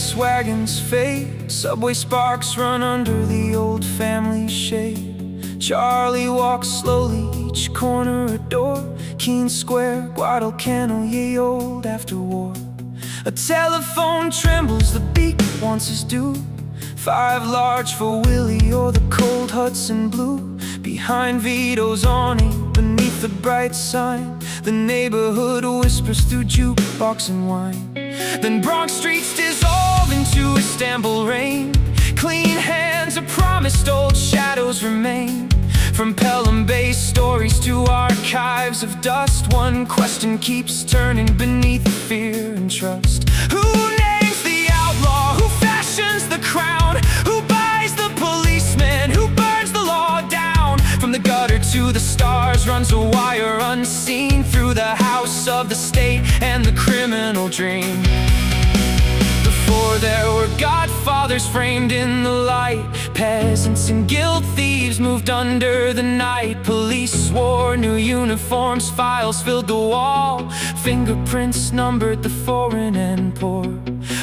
race wagons fade, subway sparks run under the old family shade. Charley walks slowly, each corner a door. Keane Square, Guadalcanal, ye old after war. A telephone trembles, the Beak wants his due. 5 large for Willie or the cold Hudson blue. Behind Vito's awning, beneath the bright sign, the neighborhood whispers through jukebox and wine. Then Bronx streets dissolve into Istanbul rain. Clean hands are promised, old shadows remain. From Pelham Bay stories to archives of dust, one question keeps turning beneath fear and trust. Who names the outlaw? Who fashions the crown? Who buys the policeman? Who burns the law down? From the gutter to the stars runs a wire unseen, through the house of the state and the criminal dream. Before there were godfathers framed in the light, peasants and guild thieves moved under the night. Police wore new uniforms, files filled the wall, fingerprints numbered the foreign and poor.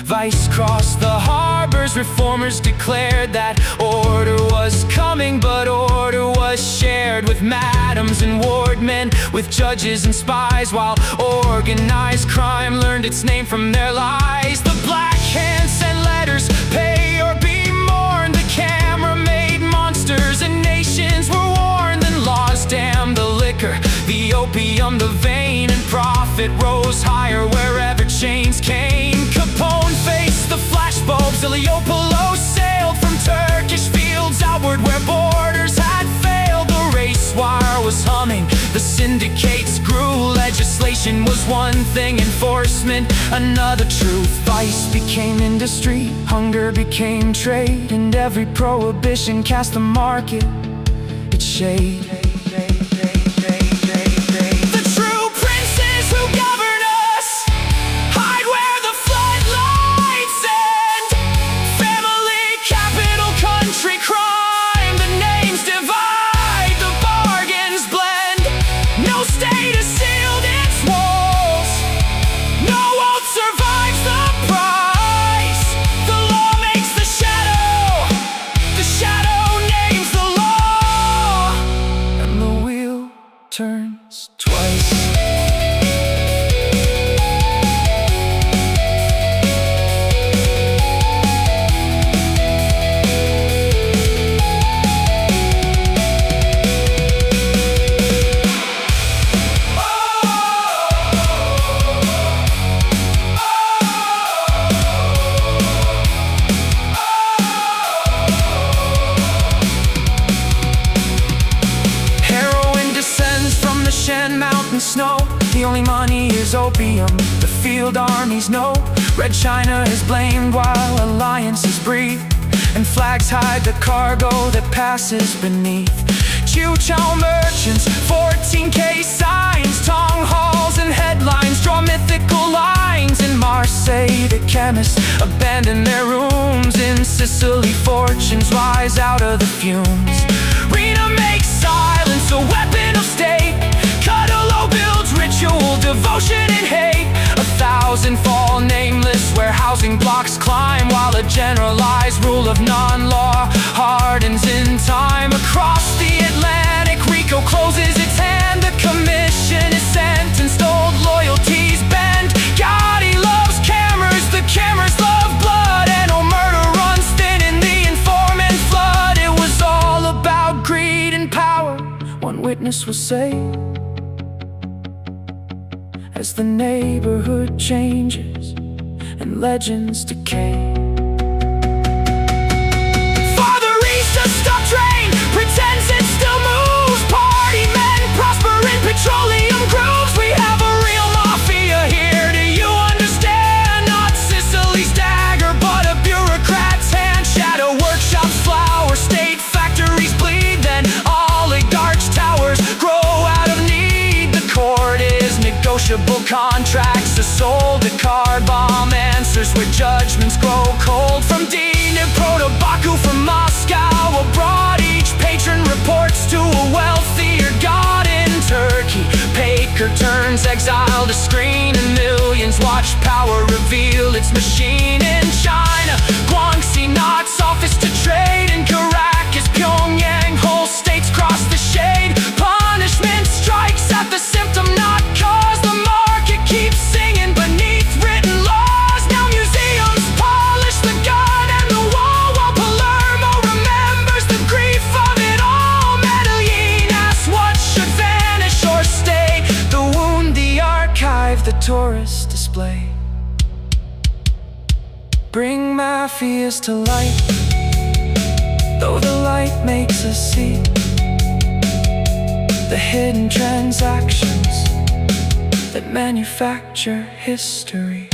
Vice crossed the harbors, reformers declared that order was coming, but order was shared with madams and wardmen, with judges and spies, while organized crime learned its name from their lies. The black hand sent letters, pay or be mourned. The camera made monsters and nations were warned. Then laws damned the liquor, the opium, the vein, and profit rose higher wherever chains came. Capone faced the flashbulbs, Leopoldo sailed from Turkish fields outward where borders had failed. The race wire was humming, the syndicates grew. Legislation was one thing, enforcement another. Truth, vice became industry, hunger became trade, and every prohibition cast the market its shade. The true princes who govern us hide where the floodlights end. Family, capital, country, crime, the names divide, the bargains blend. No state has sealed its walls, no oath survives the price. The law makes the shadow names the law, and the wheel turns twice. Mountain snow, the only money is opium. The field armies know Red China is blamed while alliances breathe, and flags hide the cargo that passes beneath. Chow merchants, 14K signs, tong halls and headlines draw mythical lines. In Marseille, the chemists abandon their rooms. In Sicily, fortunes rise out of the fumes. Rena makes silence a weapon of state. Cuddalo builds ritual, devotion and hate. 1,000 fall nameless where housing blocks climb, while a generalized rule of non-law hardens in time. Across the Atlantic, Rico closes its hand. The commission is sentenced, old loyalties bend. Gotti loves cameras, the cameras love blood, and no murder runs thin in the informant flood. It was all about greed and power, one witness was saved. As the neighborhood changes and legends decay. Farther east, a stop train pretends it still moves. Party men prosper in petroleum grooves. We have a real mafia here, do you understand? Not Sicily's dagger, but a bureaucrat's hand. Shadow workshops flower, state factories bleed, then oligarchs' towers grow out of need. The court is negotiable contracts, a sold a car bomb answers where judgments grow cold. From Dnipro to Baku, from Moscow abroad, each patron reports to a wealthier god. In Turkey, Baker turns exile to screen, and millions watch power reveal its machine. In China, bring mafias to light, though the light makes us see the hidden transactions that manufacture history.